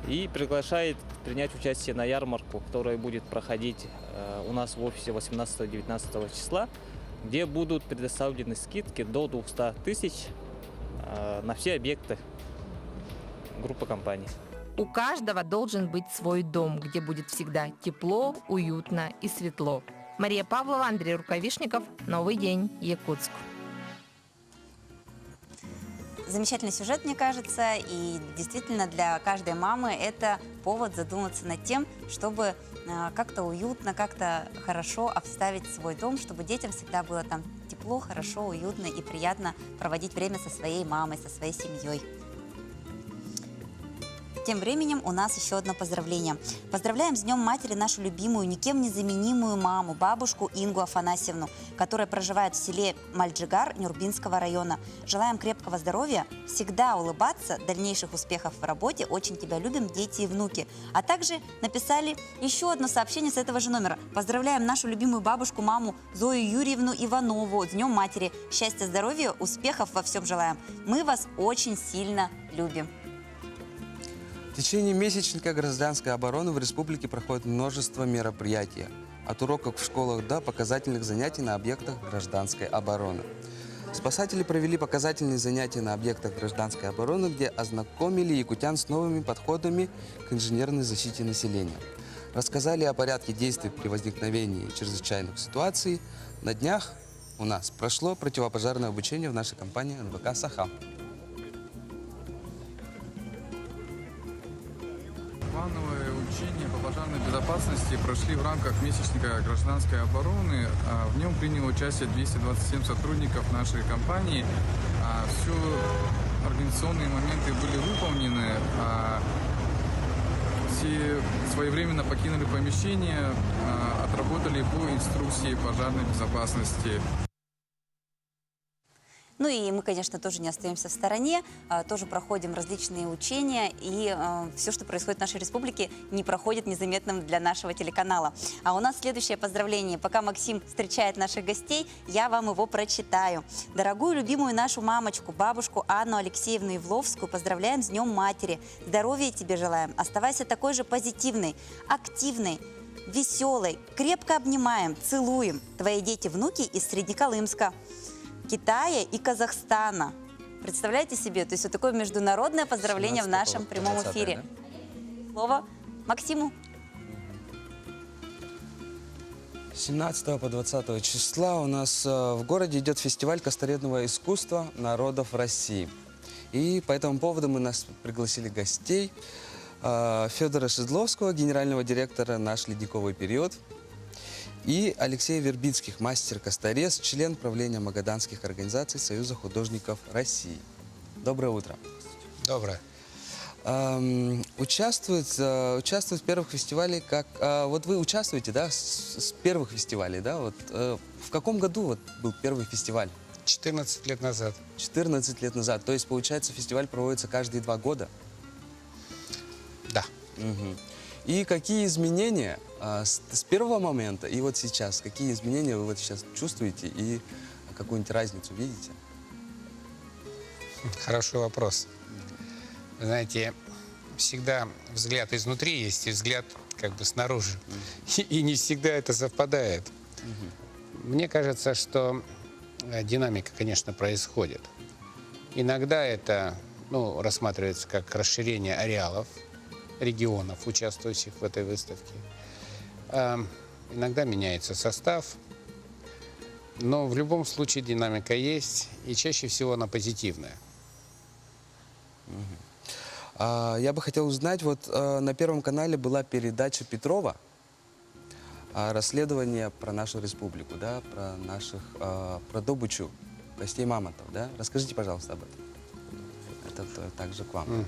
и приглашает принять участие на ярмарку, которая будет проходить у нас в офисе 18-19 числа, где будут предоставлены скидки до 200 тысяч на все объекты группы компаний. У каждого должен быть свой дом, где будет всегда тепло, уютно и светло. Мария Павлова, Андрей Рукавишников. Новый день. Якутск. Замечательный сюжет, мне кажется, и действительно для каждой мамы это повод задуматься над тем, чтобы как-то уютно, как-то хорошо обставить свой дом, чтобы детям всегда было там тепло, хорошо, уютно и приятно проводить время со своей мамой, со своей семьей. Тем временем у нас еще одно поздравление. Поздравляем с Днем Матери нашу любимую, никем не заменимую маму, бабушку Ингу Афанасьевну, которая проживает в селе Мальджигар Нюрбинского района. Желаем крепкого здоровья, всегда улыбаться, дальнейших успехов в работе. Очень тебя любим, дети и внуки. А также написали еще одно сообщение с этого же номера. Поздравляем нашу любимую бабушку, маму Зою Юрьевну Иванову с Днем Матери. Счастья, здоровья, успехов во всем желаем. Мы вас очень сильно любим. В течение месячника гражданской обороны в республике проходит множество мероприятий. От уроков в школах до показательных занятий на объектах гражданской обороны. Спасатели провели показательные занятия на объектах гражданской обороны, где ознакомили якутян с новыми подходами к инженерной защите населения. Рассказали о порядке действий при возникновении чрезвычайных ситуаций. На днях у нас прошло противопожарное обучение в нашей компании НВК «Саха». Плановые учения по пожарной безопасности прошли в рамках месячника гражданской обороны. В нем приняло участие 227 сотрудников нашей компании. Все организационные моменты были выполнены. Все своевременно покинули помещение, отработали по инструкции пожарной безопасности. Ну и мы, конечно, тоже не остаемся в стороне, тоже проходим различные учения, и все, что происходит в нашей республике, не проходит незаметным для нашего телеканала. А у нас следующее поздравление. Пока Максим встречает наших гостей, я вам его прочитаю. Дорогую, любимую нашу мамочку, бабушку Анну Алексеевну Ивловскую поздравляем с Днем Матери. Здоровья тебе желаем. Оставайся такой же позитивной, активной, веселой. Крепко обнимаем, целуем. Твои дети-внуки из Среднеколымска, Китая и Казахстана. Представляете себе? То есть вот такое международное поздравление в нашем прямом эфире. Да? Слово Максиму. 17 по 20 числа у нас в городе идет фестиваль каскадерного искусства народов России. И по этому поводу мы пригласили гостей. Федора Шедловского, генерального директора «Наш ледниковый период», и Алексей Вербицких, мастер-косторез, член правления магаданских организаций Союза художников России. Доброе утро. Доброе. Участвует в первых фестивалях, вот вы участвуете, да, с первых фестивалей, да? Вот, в каком году вот был первый фестиваль? 14 лет назад. 14 лет назад. То есть, получается, фестиваль проводится каждые 2 года? Да. Угу. И какие изменения с первого момента и вот сейчас, какие изменения вы вот сейчас чувствуете и какую-нибудь разницу видите? Хороший вопрос. Вы знаете, всегда взгляд изнутри есть и взгляд как бы снаружи. И не всегда это совпадает. Мне кажется, что динамика, конечно, происходит. Иногда это рассматривается как расширение ареалов, регионов, участвующих в этой выставке. Иногда меняется состав, но в любом случае динамика есть, и чаще всего она позитивная. Я бы хотел узнать, вот на Первом канале была передача Петрова, расследование про нашу республику, да, про добычу костей мамонтов, да? Расскажите, пожалуйста, об этом. Это также к вам.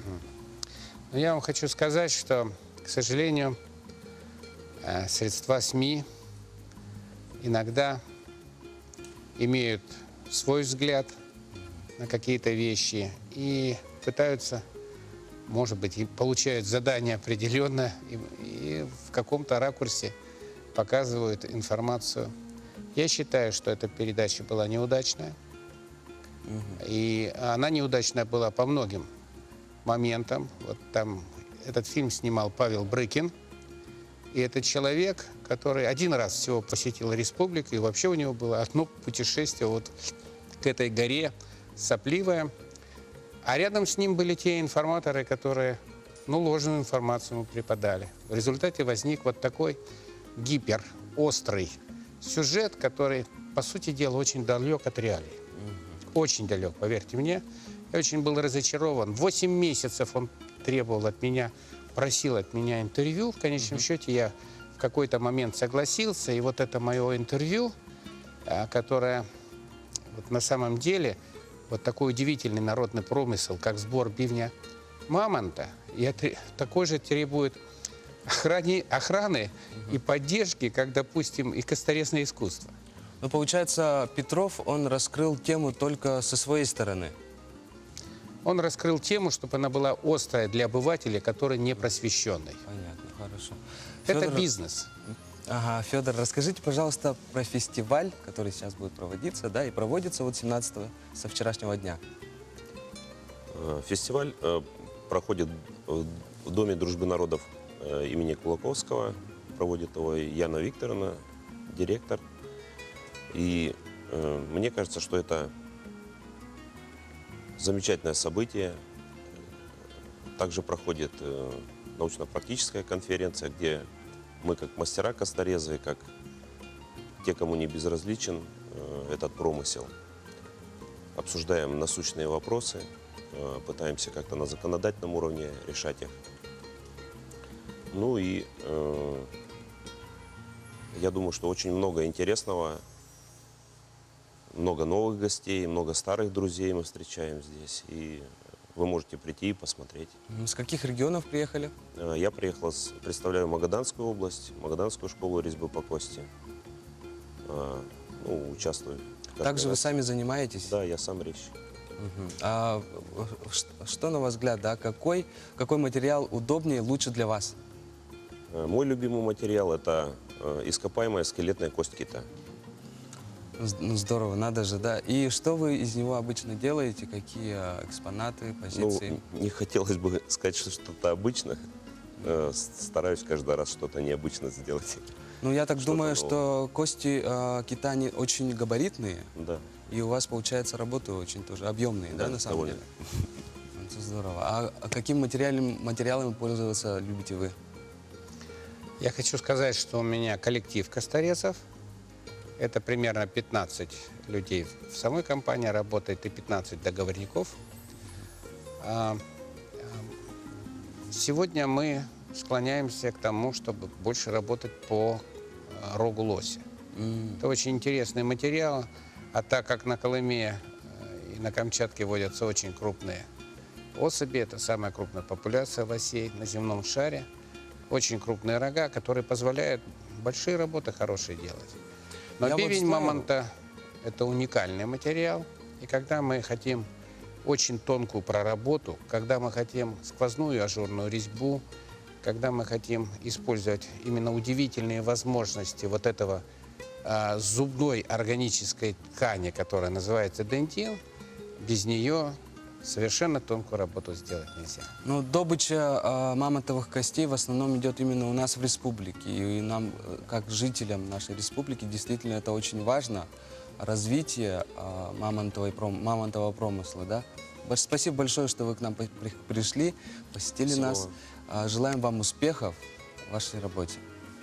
Но я вам хочу сказать, что, к сожалению, средства СМИ иногда имеют свой взгляд на какие-то вещи и пытаются, может быть, и получают задание определенное и в каком-то ракурсе показывают информацию. Я считаю, что эта передача была неудачная. И она неудачная была по многим моментам. Вот там этот фильм снимал Павел Брыкин. И это человек, который один раз всего посетил республику, и вообще у него было одно путешествие вот к этой горе сопливое. А рядом с ним были те информаторы, которые, ложную информацию ему преподали. В результате возник вот такой гиперострый сюжет, который, по сути дела, очень далек от реалий. Очень далек, поверьте мне. Я очень был разочарован. 8 месяцев он требовал от меня, просил от меня интервью. В конечном счете я в какой-то момент согласился. И вот это мое интервью, которое вот на самом деле вот такой удивительный народный промысел, как сбор бивня мамонта, и это такой же требует охраны и поддержки, как, допустим, и косторезное искусство. Но получается, Петров, он раскрыл тему только со своей стороны. Он раскрыл тему, чтобы она была острая для обывателя, который не просвещенный. Понятно, хорошо. Это Федор, бизнес. Ага, Федор, расскажите, пожалуйста, про фестиваль, который сейчас будет проводиться, да, и проводится вот 17-го, со вчерашнего дня. Фестиваль проходит в Доме дружбы народов имени Кулаковского. Проводит его Яна Викторовна, директор. И мне кажется, что это замечательное событие. Также проходит научно-практическая конференция, где мы, как мастера косторезы, как те, кому не безразличен этот промысел, обсуждаем насущные вопросы, пытаемся как-то на законодательном уровне решать их. Ну и я думаю, что очень много интересного, много новых гостей, много старых друзей мы встречаем здесь. И вы можете прийти и посмотреть. С каких регионов приехали? Я приехал, представляю Магаданскую область, Магаданскую школу резьбы по кости. Ну, участвую. Также вы сами занимаетесь? Да, я сам резчик. А что, на ваш взгляд, да, какой материал удобнее, лучше для вас? Мой любимый материал – это ископаемая скелетная кость кита. Ну, здорово, надо же, да. И что вы из него обычно делаете? Какие экспонаты, позиции? Ну, не хотелось бы сказать, что что-то обычное. Стараюсь каждый раз что-то необычное сделать. Ну, я так думаю, что кости кита они очень габаритные. Да. И у вас, получается, работы очень тоже объемные, да, на самом деле? Это здорово. А каким материалами пользоваться любите вы? Я хочу сказать, что у меня коллектив косторезов. Это примерно 15 людей в самой компании работает и 15 договорников. Сегодня мы склоняемся к тому, чтобы больше работать по рогу лося. Это очень интересный материал. А так как на Колыме и на Камчатке водятся очень крупные особи, это самая крупная популяция лосей на земном шаре, очень крупные рога, которые позволяют большие работы хорошие делать. Но бивень мамонта – это уникальный материал. И когда мы хотим очень тонкую проработу, когда мы хотим сквозную ажурную резьбу, когда мы хотим использовать именно удивительные возможности вот этого зубной органической ткани, которая называется дентин, без нее совершенно тонкую работу сделать нельзя. Ну, добыча мамонтовых костей в основном идет именно у нас в республике. И нам, как жителям нашей республики, действительно это очень важно. Развитие мамонтового промысла. Да? Спасибо большое, что вы к нам пришли, посетили нас. Желаем вам успехов в вашей работе.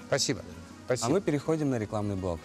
Спасибо. Спасибо. А мы переходим на рекламный блок.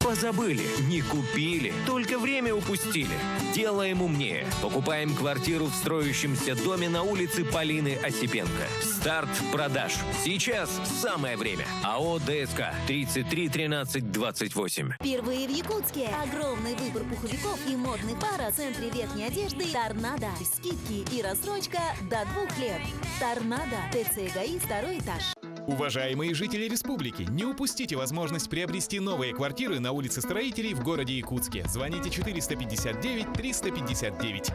Позабыли, не купили, только время упустили. Делаем умнее. Покупаем квартиру в строящемся доме на улице Полины Осипенко. Старт продаж. Сейчас самое время. АО ДСК 33 13 28. Впервые в Якутске. Огромный выбор пуховиков и модных пар в центре верхней одежды «Торнадо». Скидки и рассрочка до 2 лет. «Торнадо». ТЦ ГАИ, 2-й этаж. Уважаемые жители республики, не упустите возможность приобрести новые квартиры на улице Строителей в городе Якутске. Звоните 459 359.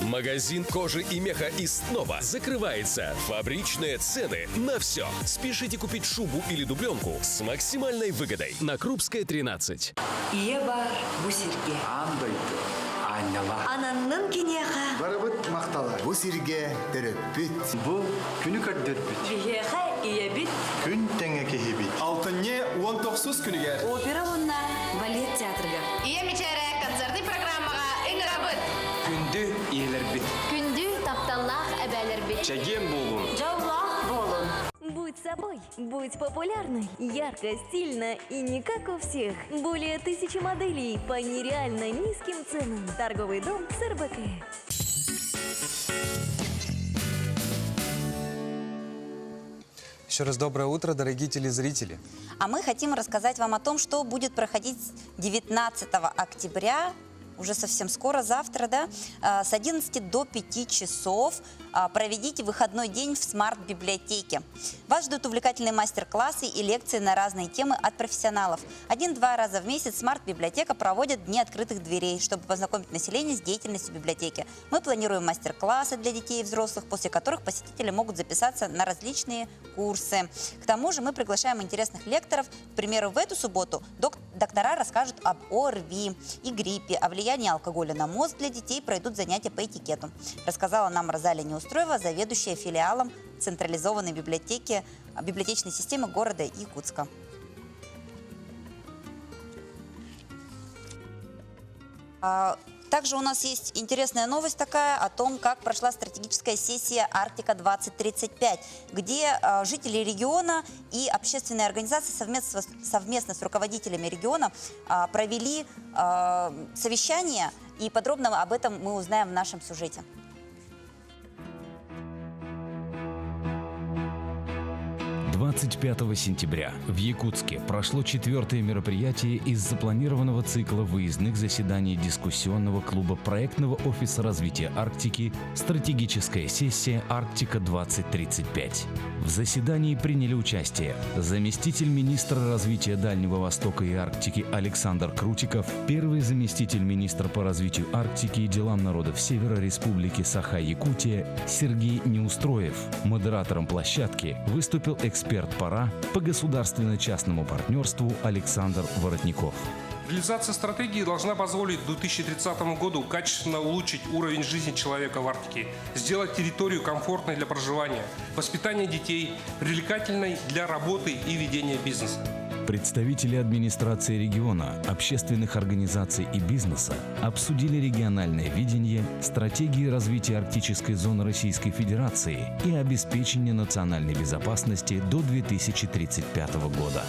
Магазин кожи и меха из снова закрывается. Фабричные цены на все. Спешите купить шубу или дубленку с максимальной выгодой. На Крупская, 13. Ева Бусирге. Ананның кенеха. Барабыт мақтала. Бу сирге төрөппүт. Бу күнү көрдөрпүт. Бихеха иебит. Күн теңе кехибит. Алтынне 19 күнүгө. Опера онна балет театрга. Ие мичере концертный программага эңирабыт. Күндү иелербит. Күндү тапталлах эбелербит. Чеген болун. Жаулах болун. Будь собой, будь популярной, ярко, стильно и не как у всех. Более 1000 моделей по нереально низким ценам. Торговый дом СРБК. Еще Еще раз доброе утро, дорогие телезрители. А мы хотим рассказать вам о том, что будет проходить 19 октября, уже совсем скоро, завтра, да, с 11 до 5 часов. Проведите выходной день в смарт-библиотеке. Вас ждут увлекательные мастер-классы и лекции на разные темы от профессионалов. 1-2 раза в месяц смарт-библиотека проводит дни открытых дверей, чтобы познакомить население с деятельностью библиотеки. Мы планируем мастер-классы для детей и взрослых, после которых посетители могут записаться на различные курсы. К тому же мы приглашаем интересных лекторов. К примеру, в эту субботу доктора расскажут об ОРВИ и гриппе, о влиянии алкоголя на мозг для детей, пройдут занятия по этикету. Рассказала нам Розалия Неустроева, заведующая филиалом централизованной библиотечной системы города Якутска. Также у нас есть интересная новость такая о том, как прошла стратегическая сессия «Арктика-2035», где жители региона и общественные организации совместно с руководителями региона провели совещание, и подробно об этом мы узнаем в нашем сюжете. «25 сентября в Якутске прошло 4-е мероприятие из запланированного цикла выездных заседаний дискуссионного клуба проектного офиса развития Арктики «Стратегическая сессия Арктика-2035». В заседании приняли участие заместитель министра развития Дальнего Востока и Арктики Александр Крутиков, первый заместитель министра по развитию Арктики и делам народов Севера Республики Саха-Якутия Сергей Неустроев. Модератором площадки выступил эксперт ПАРА по государственно-частному партнерству Александр Воротников. Реализация стратегии должна позволить к 2030 году качественно улучшить уровень жизни человека в Арктике, сделать территорию комфортной для проживания, воспитания детей, привлекательной для работы и ведения бизнеса. Представители администрации региона, общественных организаций и бизнеса обсудили региональное видение, стратегии развития арктической зоны Российской Федерации и обеспечения национальной безопасности до 2035 года.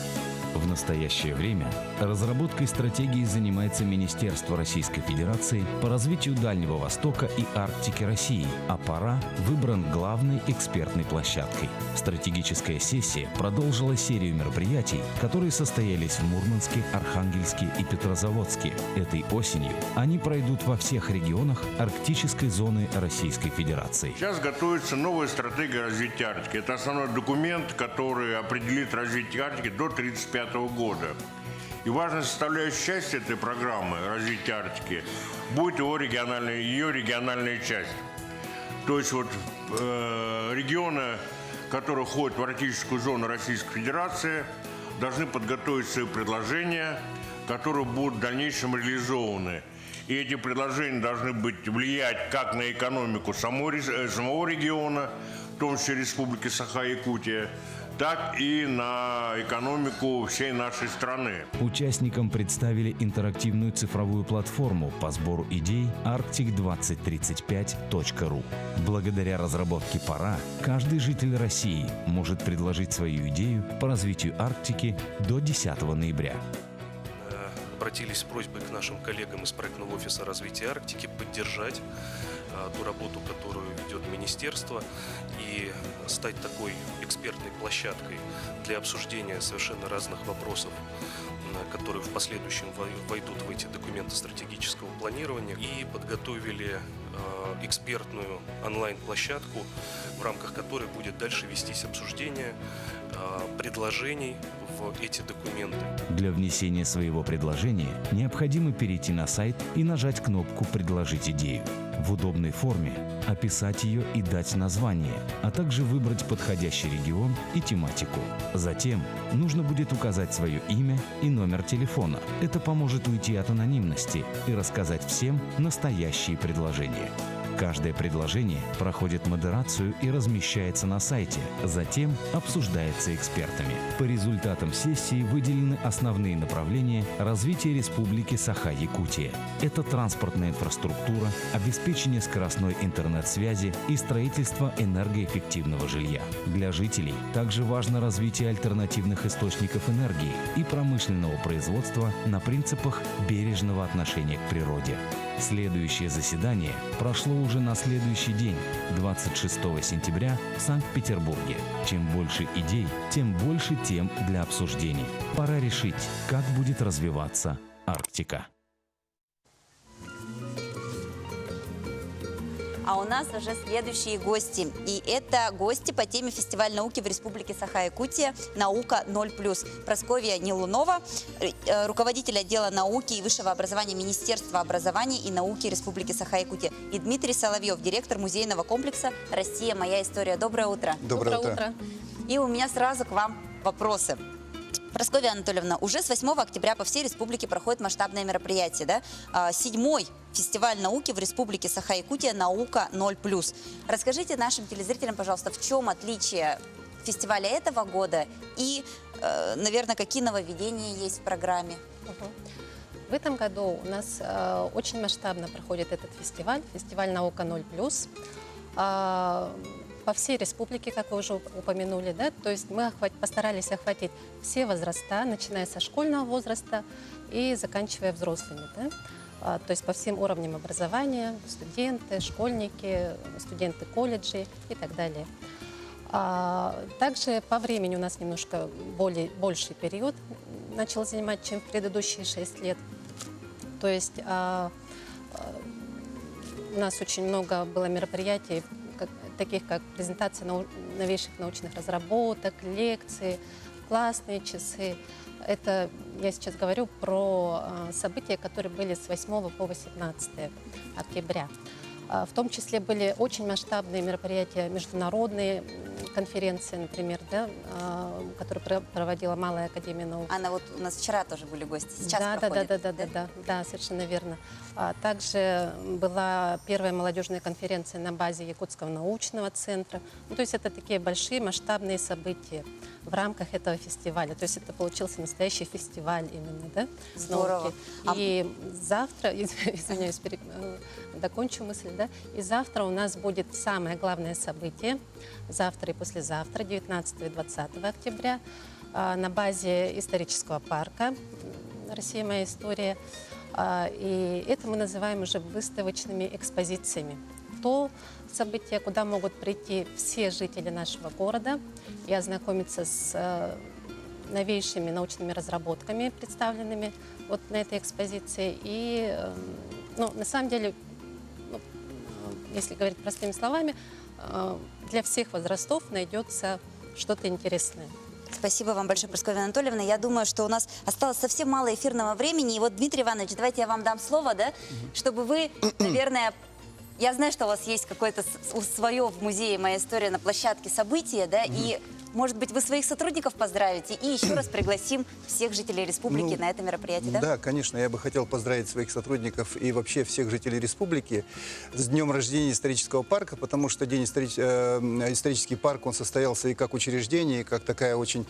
В настоящее время разработкой стратегии занимается Министерство Российской Федерации по развитию Дальнего Востока и Арктики России, а ПАРА выбран главной экспертной площадкой. Стратегическая сессия продолжила серию мероприятий, которые состоялись в Мурманске, Архангельске и Петрозаводске. Этой осенью они пройдут во всех регионах арктической зоны Российской Федерации. Сейчас готовится новая стратегия развития Арктики. Это основной документ, который определит развитие Арктики до 1935 года. И важной составляющей части этой программы развития Арктики будет ее региональная часть. То есть регионы, которые входят в арктическую зону Российской Федерации, должны подготовить свои предложения, которые будут в дальнейшем реализованы. И эти предложения должны влиять как на экономику самого региона, в том числе Республики Саха-Якутия, так и на экономику всей нашей страны. Участникам представили интерактивную цифровую платформу по сбору идей arctic2035.ru. Благодаря разработке ПАРА каждый житель России может предложить свою идею по развитию Арктики до 10 ноября. Обратились с просьбой к нашим коллегам из проектного офиса развития Арктики поддержать ту работу, которую ведет министерство, и стать такой экспертной площадкой для обсуждения совершенно разных вопросов, которые в последующем войдут в эти документы стратегического планирования, и подготовили экспертную онлайн-площадку, в рамках которой будет дальше вестись обсуждение предложений в эти документы. Для внесения своего предложения необходимо перейти на сайт и нажать кнопку «Предложить идею». В удобной форме описать ее и дать название, а также выбрать подходящий регион и тематику. Затем нужно будет указать свое имя и номер телефона. Это поможет уйти от анонимности и рассказать всем настоящие предложения. Каждое предложение проходит модерацию и размещается на сайте, затем обсуждается экспертами. По результатам сессии выделены основные направления развития Республики Саха-Якутия. Это транспортная инфраструктура, обеспечение скоростной интернет-связи и строительство энергоэффективного жилья. Для жителей также важно развитие альтернативных источников энергии и промышленного производства на принципах бережного отношения к природе. Следующее заседание прошло уже на следующий день, 26 сентября, в Санкт-Петербурге. Чем больше идей, тем больше тем для обсуждений. Пора решить, как будет развиваться Арктика. А у нас уже следующие гости. И это гости по теме фестиваль науки в Республике Саха-Якутия «Наука 0+». Прасковья Нелунова, руководитель отдела науки и высшего образования Министерства образования и науки Республики Саха-Якутия. И Дмитрий Соловьев, директор музейного комплекса «Россия. Моя история». Доброе утро. Доброе утро. И у меня сразу к вам вопросы. Прасковья Анатольевна, уже с 8 октября по всей республике проходит масштабное мероприятие, да? 7-й фестиваль науки в Республике Саха-Якутия «Наука 0+». Расскажите нашим телезрителям, пожалуйста, в чем отличие фестиваля этого года и, наверное, какие нововведения есть в программе? В этом году у нас очень масштабно проходит этот фестиваль, фестиваль «Наука 0+». По всей республике, как вы уже упомянули, да, то есть мы постарались охватить все возраста, начиная со школьного возраста и заканчивая взрослыми, да, то есть по всем уровням образования, студенты, школьники, студенты колледжей и так далее. Также по времени у нас немножко больший период начал занимать, чем в предыдущие 6 лет. То есть у нас очень много было мероприятий, таких как презентация новейших научных разработок, лекции, классные часы. Это я сейчас говорю про события, которые были с 8 по 18 октября. В том числе были очень масштабные мероприятия, международные конференции, например, да, которые проводила Малая академия наук. Анна, вот у нас вчера тоже были гости, сейчас Да, совершенно верно. Также была первая молодежная конференция на базе Якутского научного центра. Ну, то есть это такие большие масштабные события в рамках этого фестиваля. То есть это получился настоящий фестиваль именно, да? Здорово. И завтра, извиняюсь, докончу мысль, да? И завтра у нас будет самое главное событие, завтра и послезавтра, 19 и 20 октября, на базе исторического парка «Россия. Моя история». И это мы называем уже выставочными экспозициями. То событие, куда могут прийти все жители нашего города и ознакомиться с новейшими научными разработками, представленными вот на этой экспозиции. И, на самом деле, если говорить простыми словами, для всех возрастов найдется что-то интересное. Спасибо вам большое, Прасковья Анатольевна. Я думаю, что у нас осталось совсем мало эфирного времени. И вот, Дмитрий Иванович, давайте я вам дам слово, да, чтобы вы, наверное, я знаю, что у вас есть какое-то свое в музее «Моя история» на площадке события, да, и, может быть, вы своих сотрудников поздравите и еще раз пригласим всех жителей республики на это мероприятие, да? Да, конечно, я бы хотел поздравить своих сотрудников и вообще всех жителей республики с днем рождения исторического парка, потому что исторический парк, он состоялся и как учреждение, и как такая очень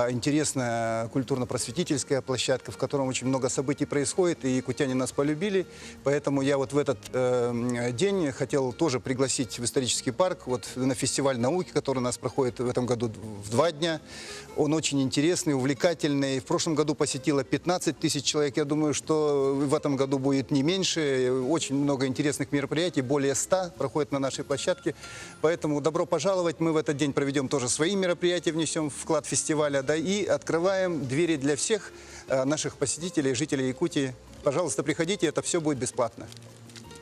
интересная культурно-просветительская площадка, в котором очень много событий происходит, и якутяне нас полюбили, поэтому я вот в этот день хотел тоже пригласить в исторический парк, вот на фестиваль науки, который у нас проходит в этом году в 2 дня. Он очень интересный, увлекательный. В прошлом году посетило 15 тысяч человек. Я думаю, что в этом году будет не меньше. Очень много интересных мероприятий, более 100 проходят на нашей площадке. Поэтому добро пожаловать. Мы в этот день проведем тоже свои мероприятия, внесем вклад фестиваля, да, и открываем двери для всех наших посетителей, жителей Якутии. Пожалуйста, приходите, это все будет бесплатно.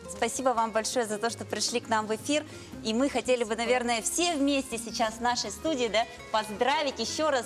Спасибо вам большое за то, что пришли к нам в эфир. И мы хотели бы, наверное, все вместе сейчас в нашей студии, да, поздравить еще раз